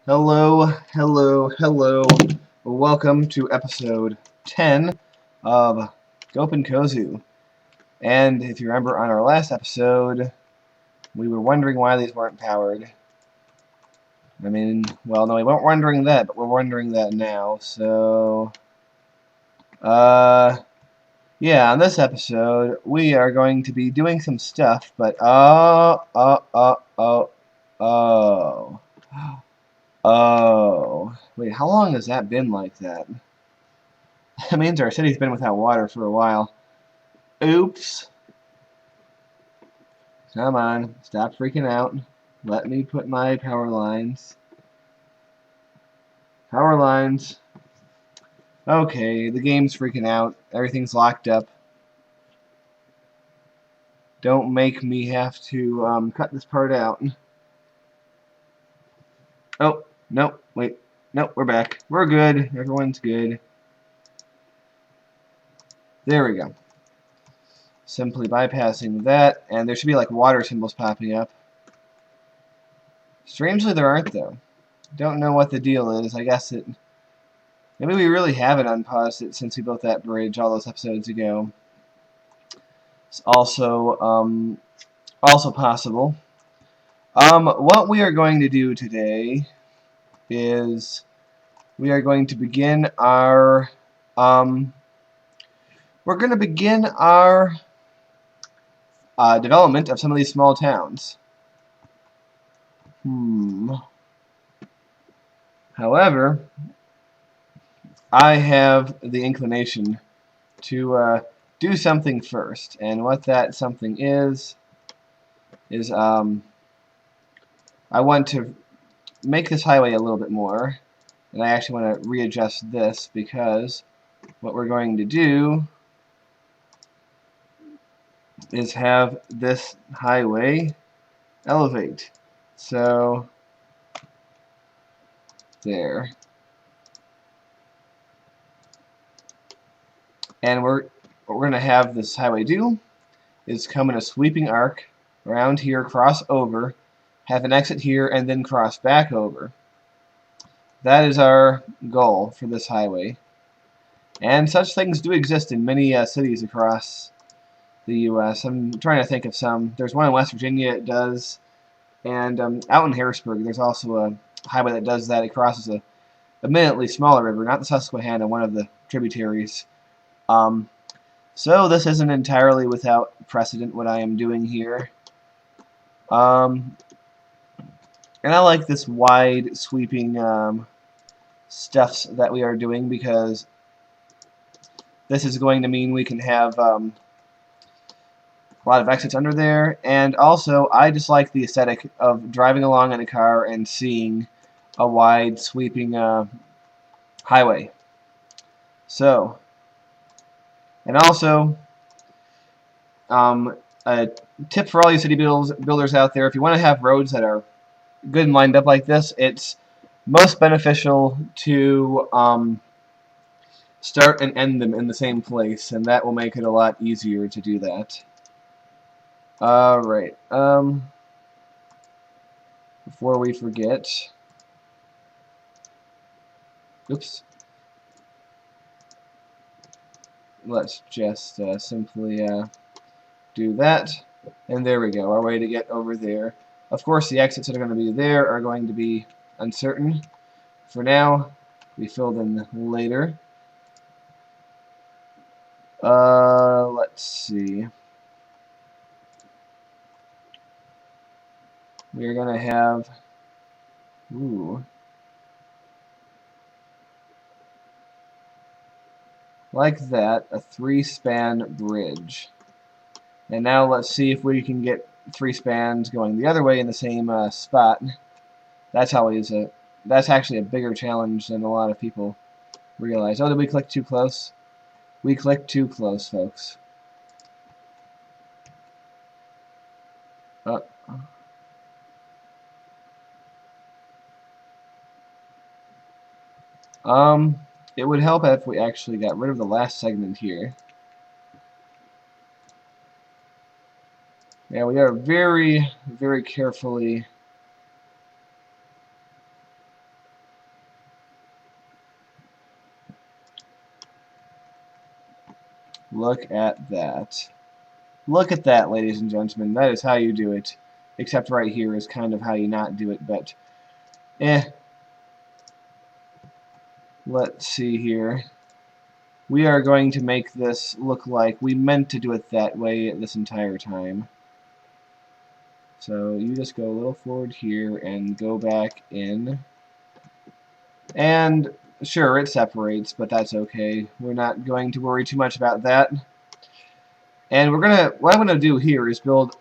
Hello, hello, hello. Welcome to episode 10 of Guppinkozu. And if you remember on our last episode, we were wondering why these weren't powered. I mean, well, no, we weren't wondering that, but we're wondering that now. So, yeah, on this episode, we are going to be doing some stuff, but oh. Wait, how long has that been like that? That means our city's been without water for a while. Oops. Come on, stop freaking out. Let me put my power lines. Power lines. Okay, the game's freaking out. Everything's locked up. Don't make me have to cut this part out. Oh, no, wait. Nope, we're back. We're good. Everyone's good. There we go. Simply bypassing that, and there should be like water symbols popping up. Strangely, there aren't, though. Don't know what the deal is. I guess it... Maybe we really haven't unpaused it since we built that bridge all those episodes ago. It's also possible. What we are going to do today is we are going to begin our development of some of these small towns. However, I have the inclination to do something first, and what that something is I want to make this highway a little bit more, and I actually want to readjust this because what we're going to do is have this highway elevate. So there. And what we're going to have this highway do is come in a sweeping arc around here, cross over, have an exit here, and then cross back over. That is our goal for this highway. And such things do exist in many cities across the U.S. I'm trying to think of some. There's one in West Virginia it does, and out in Harrisburg there's also a highway that does that. It crosses a admittedly smaller river, not the Susquehanna, one of the tributaries. So this isn't entirely without precedent what I am doing here. And I like this wide sweeping stuffs that we are doing because this is going to mean we can have a lot of exits under there, and also I just like the aesthetic of driving along in a car and seeing a wide sweeping highway. So, and also a tip for all you city builders out there: if you want to have roads that are good and lined up like this, it's most beneficial to start and end them in the same place, and that will make it a lot easier to do that. Alright, before we forget, oops, let's just simply do that, and there we go, our way to get over there. Of course, the exits that are going to be there are going to be uncertain. For now, we filled in later. Let's see. We're going to have, like that, a 3-span bridge. And now let's see if we can get 3 spans going the other way in the same spot. That's actually a bigger challenge than a lot of people realize. Oh, did we click too close? We clicked too close, folks. It would help if we actually got rid of the last segment here. Yeah, we are very, very carefully Look at that. Look at that, ladies and gentlemen. That is how you do it. Except right here is kind of how you not do it, but let's see here. We are going to make this look like we meant to do it that way this entire time. So you just go a little forward here and go back in. And sure, it separates, but that's okay. We're not going to worry too much about that. And what I'm gonna do here is build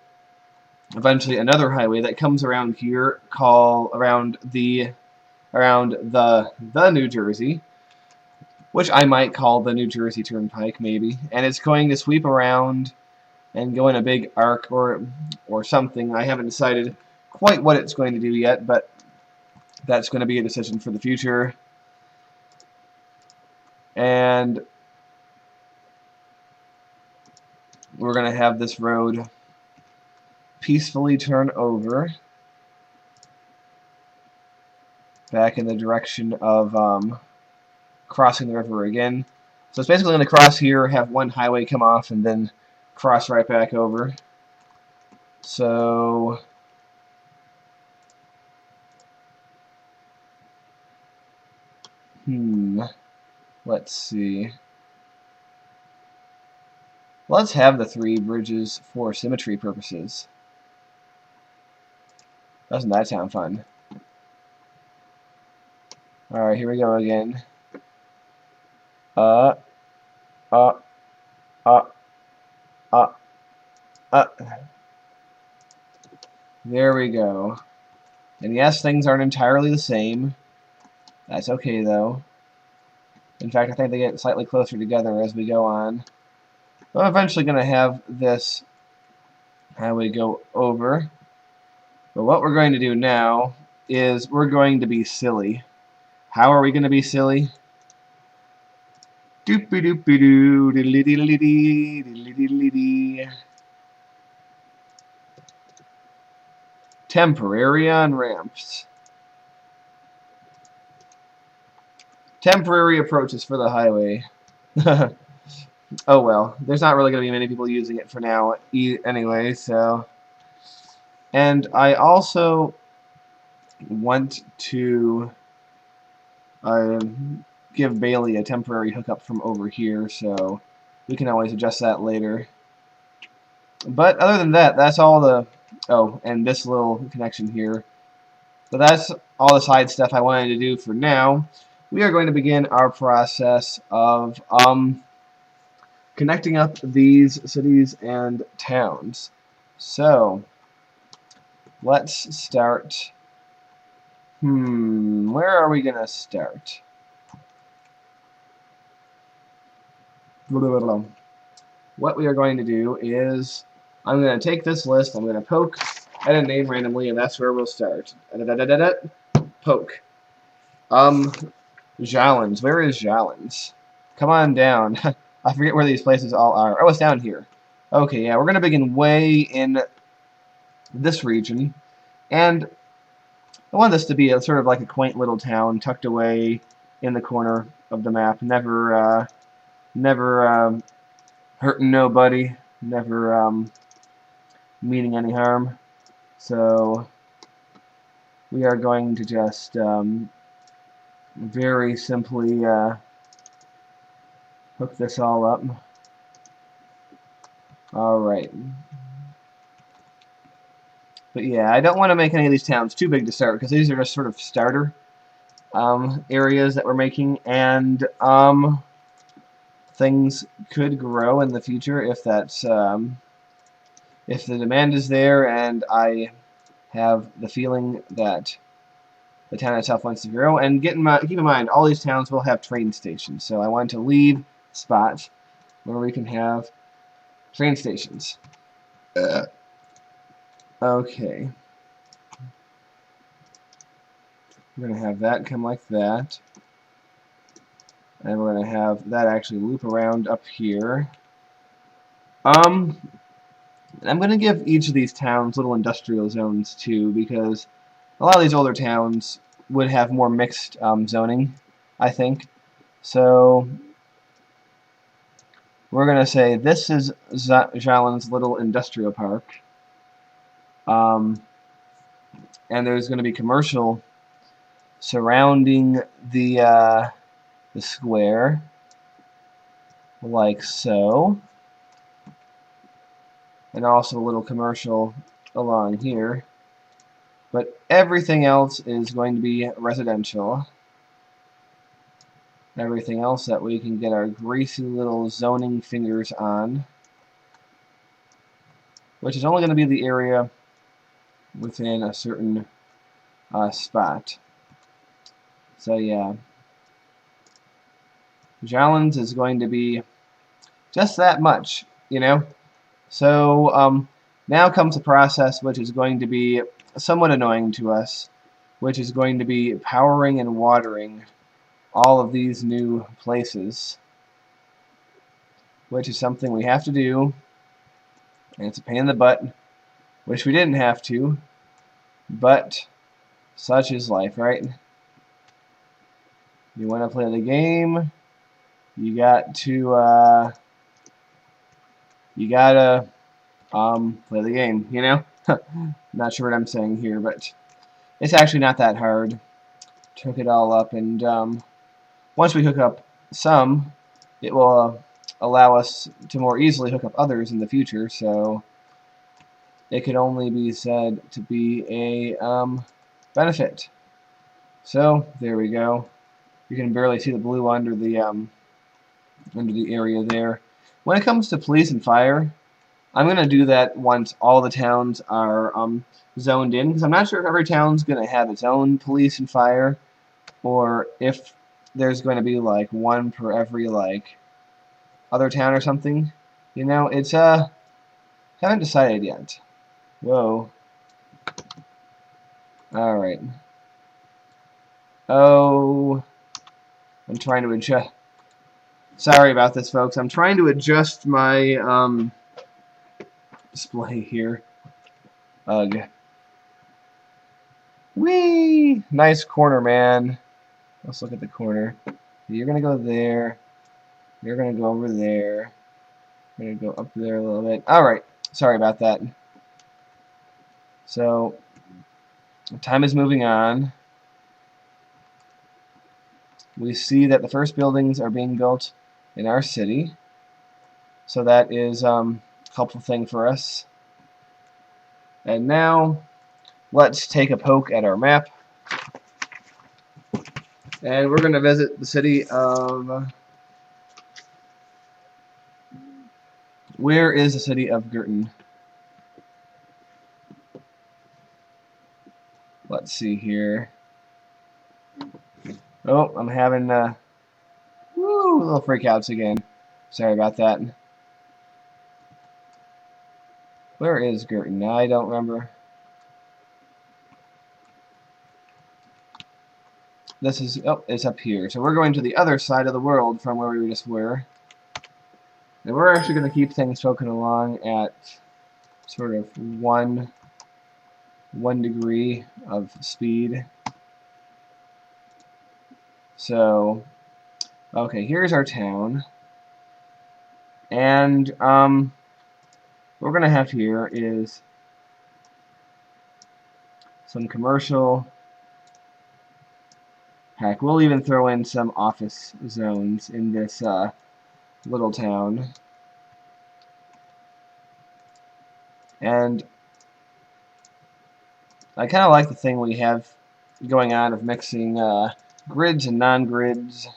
eventually another highway that comes around here, around the New Jersey, which I might call the New Jersey Turnpike, maybe. And it's going to sweep around and go in a big arc or something. I haven't decided quite what it's going to do yet, but that's going to be a decision for the future. And we're going to have this road peacefully turn over back in the direction of crossing the river again. So it's basically going to cross here, have one highway come off, and then cross right back over. So let's see. Let's have the 3 bridges for symmetry purposes. Doesn't that sound fun? Alright, here we go again. There we go. And yes, things aren't entirely the same. That's okay, though. In fact, I think they get slightly closer together as we go on. I'm eventually going to have this highway go over. But what we're going to do now is we're going to be silly. How are we going to be silly? Doop-a-doop-a-doo, diddly-diddly-dee, diddly-diddly-dee. Temporary on-ramps. Temporary approaches for the highway. Oh well, there's not really going to be many people using it for now anyway, so. And I also want to give Bailey a temporary hookup from over here, so we can always adjust that later. But other than that, that's all the... Oh, and this little connection here. But that's all the side stuff I wanted to do for now. We are going to begin our process of connecting up these cities and towns. So, let's start. Where are we going to start? What we are going to do is, I'm going to take this list, I'm going to poke at a name randomly, and that's where we'll start. Poke. Skylines. Where is Skylines? Come on down. I forget where these places all are. Oh, it's down here. Okay, yeah, we're going to begin way in this region. And I want this to be sort of like a quaint little town tucked away in the corner of the map. Never hurting nobody. Never meaning any harm. So we are going to just very simply hook this all up. Alright. But yeah, I don't want to make any of these towns too big to start, because these are just sort of starter areas that we're making, and things could grow in the future if that's if the demand is there, and I have the feeling that the town itself wants to grow. And keep in mind, all these towns will have train stations, so I want to leave spots where we can have train stations. Okay. We're going to have that come like that. And we're going to have that actually loop around up here. I'm going to give each of these towns little industrial zones too, because a lot of these older towns would have more mixed zoning, I think. So we're going to say this is Jalen's little industrial park. And there's going to be commercial surrounding the square, like so. And also a little commercial along here. But everything else is going to be residential. Everything else that we can get our greasy little zoning fingers on, which is only going to be the area within a certain spot. So yeah, Jalen's is going to be just that much, you know. So now comes a process which is going to be somewhat annoying to us, which is going to be powering and watering all of these new places, which is something we have to do, and it's a pain in the butt. Wish we didn't have to, but such is life, right? You want to play the game, you got to play the game, you know? Not sure what I'm saying here, but it's actually not that hard to hook it all up, and once we hook up some, it will allow us to more easily hook up others in the future, so it could only be said to be a benefit. So there we go. You can barely see the blue under the area there. When it comes to police and fire, I'm going to do that once all the towns are zoned in, because I'm not sure if every town's going to have its own police and fire, or if there's going to be like one per every like other town or something. You know, it's haven't decided yet. Whoa. All right. Oh, I'm trying to adjust. Sorry about this, folks. I'm trying to adjust my display here. Ugh. Whee! Nice corner, man. Let's look at the corner. You're gonna go there. You're gonna go over there. You're gonna go up there a little bit. All right. Sorry about that. So, time is moving on. We see that the first buildings are being built in our city. So that is a helpful thing for us. And now, let's take a poke at our map. And we're going to visit the city of... Where is the city of Girton? Let's see here. Oh, I'm having little freakouts again. Sorry about that. Where is Girton? I don't remember. This is... Oh, it's up here. So we're going to the other side of the world from where we just were. And we're actually going to keep things poking along at sort of one degree of speed. So, okay, here's our town. And what we're going to have here is some commercial. Heck, we'll even throw in some office zones in this little town. And I kind of like the thing we have going on of mixing grids and non-grids,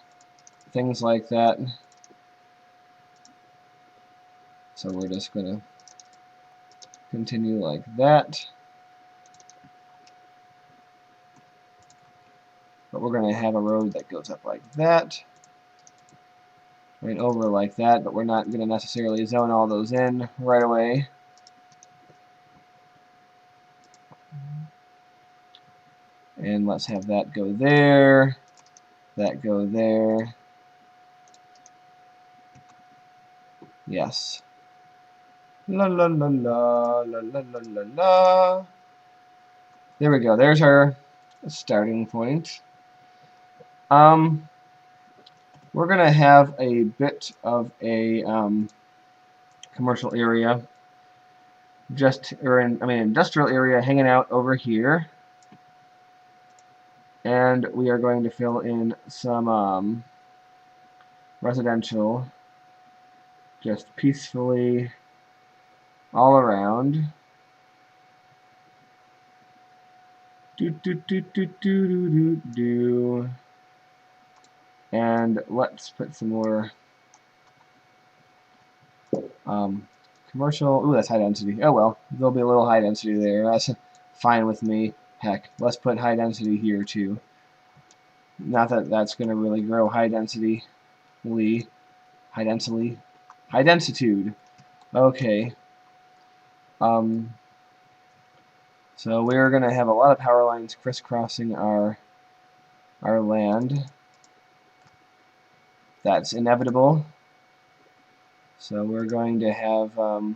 things like that. So we're just going to continue like that. But we're going to have a road that goes up like that. Right over like that, but we're not going to necessarily zone all those in right away. And let's have that go there, that go there. Yes. La la la la la la la la la. There we go. There's our starting point. we're going to have a bit of a commercial area, industrial area hanging out over here. And we are going to fill in some residential just peacefully all around. And let's put some more commercial. Ooh, that's high density. Oh well, there'll be a little high density there. That's fine with me. Heck, let's put high density here too. Not that that's going to really grow high density. High densitude. Okay. So we're going to have a lot of power lines crisscrossing our land. That's inevitable. So we're going to have, we're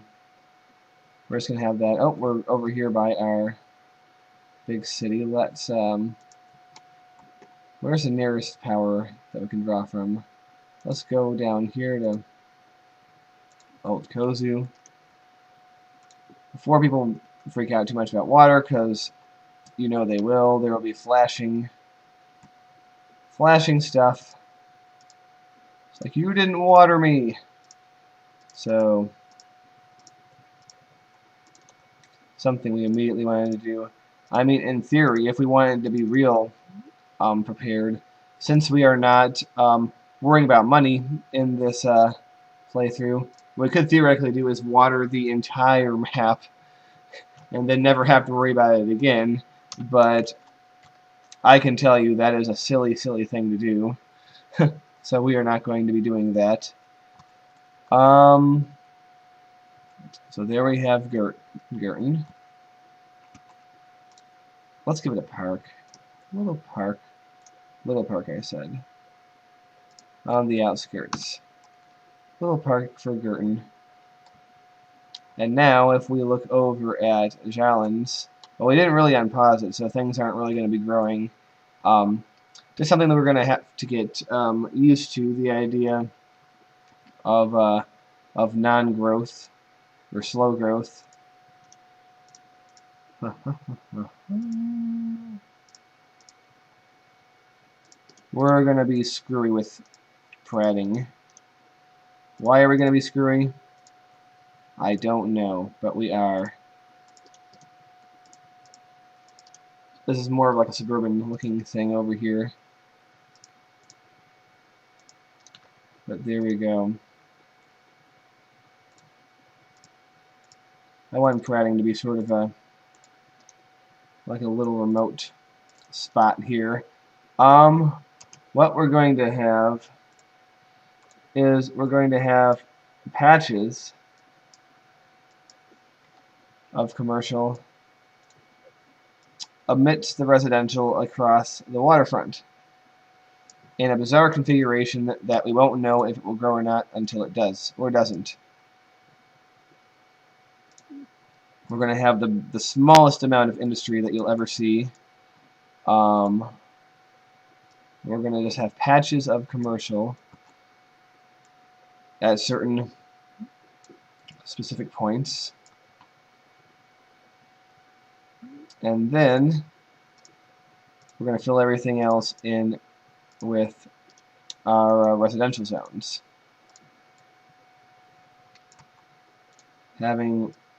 just going to have that. Oh, we're over here by our big city. Let's, where's the nearest power that we can draw from? Let's go down here to Guppinkozu. Before people freak out too much about water, because you know they will. There will be flashing stuff. It's like, you didn't water me. So, something we immediately wanted to do. I mean, in theory, if we wanted to be real prepared, since we are not worrying about money in this playthrough, what we could theoretically do is water the entire map and then never have to worry about it again. But I can tell you that is a silly, silly thing to do. So we are not going to be doing that. So there we have Girton. Let's give it a park. Little park, I said. On the outskirts. Little park for Girton. And now, if we look over at Skylines, well, we didn't really unpause it, so things aren't really going to be growing. Just something that we're going to have to get used to, the idea of non-growth or slow growth. We're going to be screwy with prating. Why are we going to be screwy? I don't know, but we are. This is more of like a suburban looking thing over here. But there we go. I want prating to be sort of like a little remote spot here. What we're going to have is we're going to have patches of commercial amidst the residential across the waterfront in a bizarre configuration that we won't know if it will grow or not until it does or doesn't. We're going to have the smallest amount of industry that you'll ever see. We're going to just have patches of commercial at certain specific points. And then we're going to fill everything else in with our residential zones.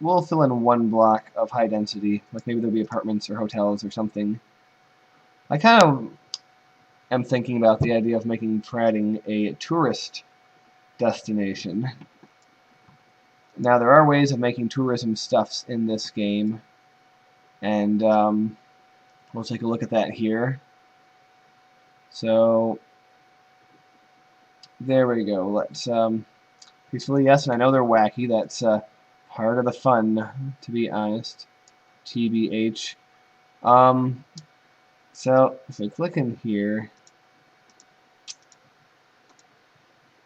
We'll fill in one block of high density, like maybe there'll be apartments or hotels or something. I kind of am thinking about the idea of making prating a tourist destination. Now, there are ways of making tourism stuffs in this game, and we'll take a look at that here. So, there we go. Let's peacefully, yes, and I know they're wacky. That's part of the fun, to be honest. TBH. So, if we click in here,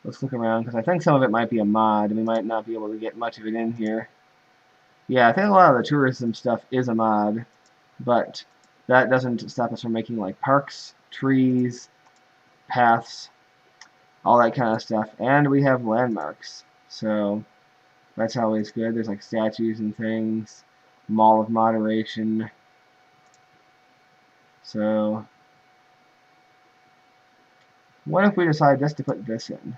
let's look around, because I think some of it might be a mod, and we might not be able to get much of it in here. Yeah, I think a lot of the tourism stuff is a mod, but that doesn't stop us from making, like, parks, trees, paths. all that kind of stuff. And we have landmarks, so that's always good. There's like statues and things, Mall of Moderation. So what if we decide just to put this in?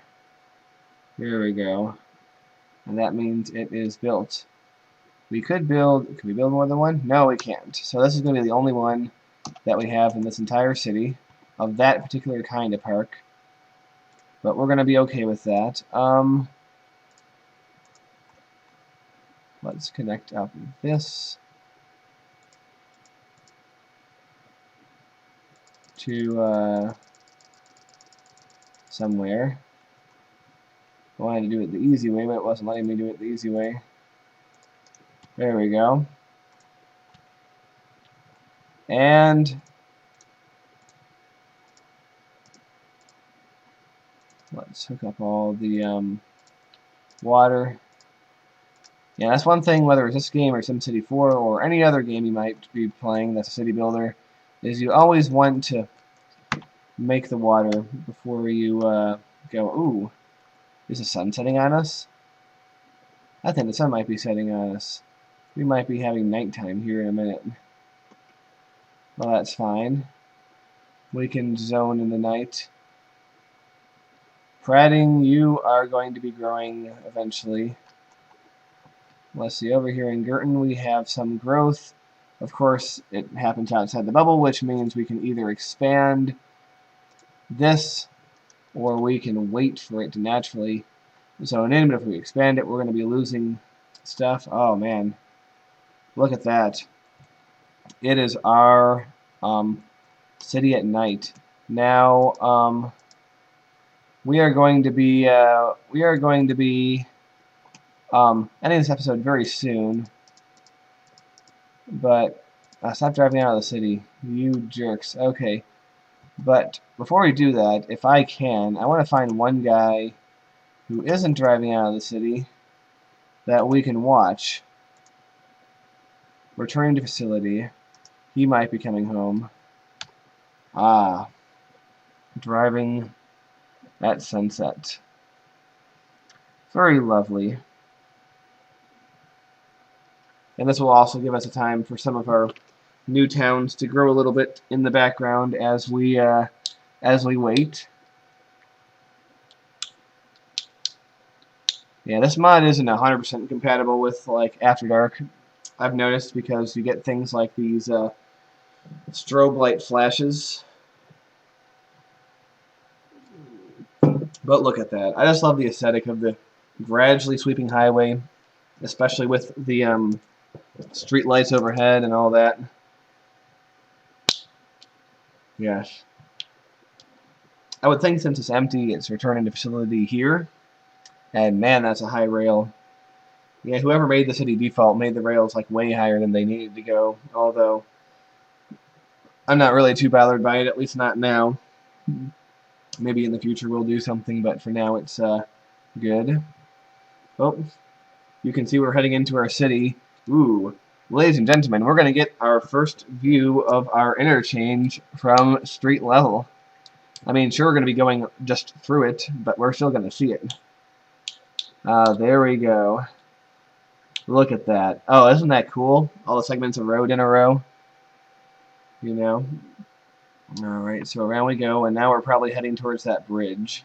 There we go. And that means it is built. We could build, can we build more than one? No, we can't. So this is going to be the only one that we have in this entire city of that particular kind of park. But we're going to be okay with that. Let's connect up this to somewhere. I wanted to do it the easy way, but it wasn't letting me do it the easy way. There we go. And let's hook up all the water. Yeah, that's one thing, whether it's this game or SimCity 4 or any other game you might be playing that's a city builder, is you always want to make the water before you go, ooh, is the sun setting on us? I think the sun might be setting on us. We might be having nighttime here in a minute. Well, that's fine. We can zone in the night. Prating, you are going to be growing eventually. Let's see, over here in Girton we have some growth. Of course, it happens outside the bubble, which means we can either expand this or we can wait for it to naturally zone in. But if we expand it, we're going to be losing stuff. Oh, man. Look at that. It is our city at night. Now, we are going to be ending this episode very soon. But stop driving out of the city, you jerks. Okay, but before we do that, if I can, I want to find one guy who isn't driving out of the city that we can watch. Returning to facility. He might be coming home. Ah, driving at sunset. Very lovely. And this will also give us a time for some of our new towns to grow a little bit in the background as we wait. Yeah, this mod isn't 100% compatible with like After Dark, I've noticed, because you get things like these strobe light flashes. But look at that. I just love the aesthetic of the gradually sweeping highway, especially with the street lights overhead and all that. Yes. I would think since it's empty, it's returning to facility here. And man, that's a high rail. Yeah, whoever made the city default made the rails like way higher than they needed to go. Although, I'm not really too bothered by it, at least not now. Maybe in the future we'll do something, but for now it's good. Oh, you can see we're heading into our city. Ooh, ladies and gentlemen, we're going to get our first view of our interchange from street level. I mean, sure, we're going to be going just through it, but we're still going to see it. There we go. Look at that. Oh, isn't that cool? All the segments of road in a row. You know? Alright, so around we go, and now we're probably heading towards that bridge.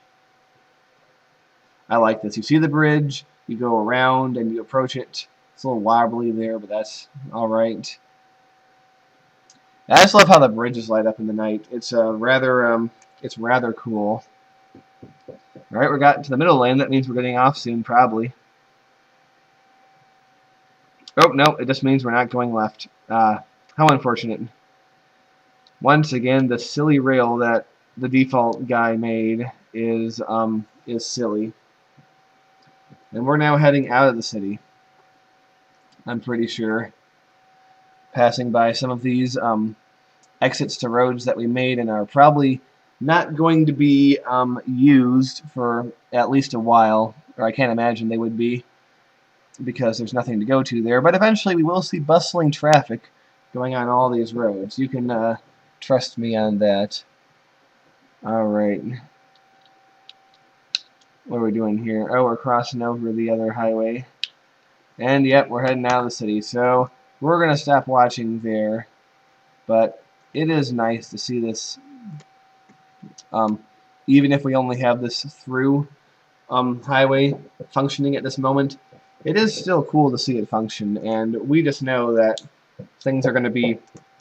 I like this. You see the bridge, you go around, and you approach it. It's a little wobbly there, but that's alright. I just love how the bridges light up in the night. It's rather cool. Alright, we got to the middle lane. That means we're getting off soon, probably. Oh, no, it just means we're not going left. How unfortunate. Once again, the silly rail that the default guy made is silly. And we're now heading out of the city. I'm pretty sure. Passing by some of these exits to roads that we made and are probably not going to be used for at least a while, or I can't imagine they would be, because there's nothing to go to there. But eventually we will see bustling traffic going on all these roads. You can trust me on that. Alright. What are we doing here? Oh, we're crossing over the other highway. And yep, we're heading out of the city. So we're going to stop watching there. But it is nice to see this. Even if we only have this through highway functioning at this moment, it is still cool to see it function. And we just know that things are going to be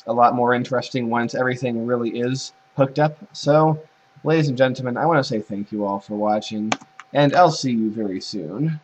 a lot more interesting once everything really is hooked up. So, ladies and gentlemen, I want to say thank you all for watching, and I'll see you very soon.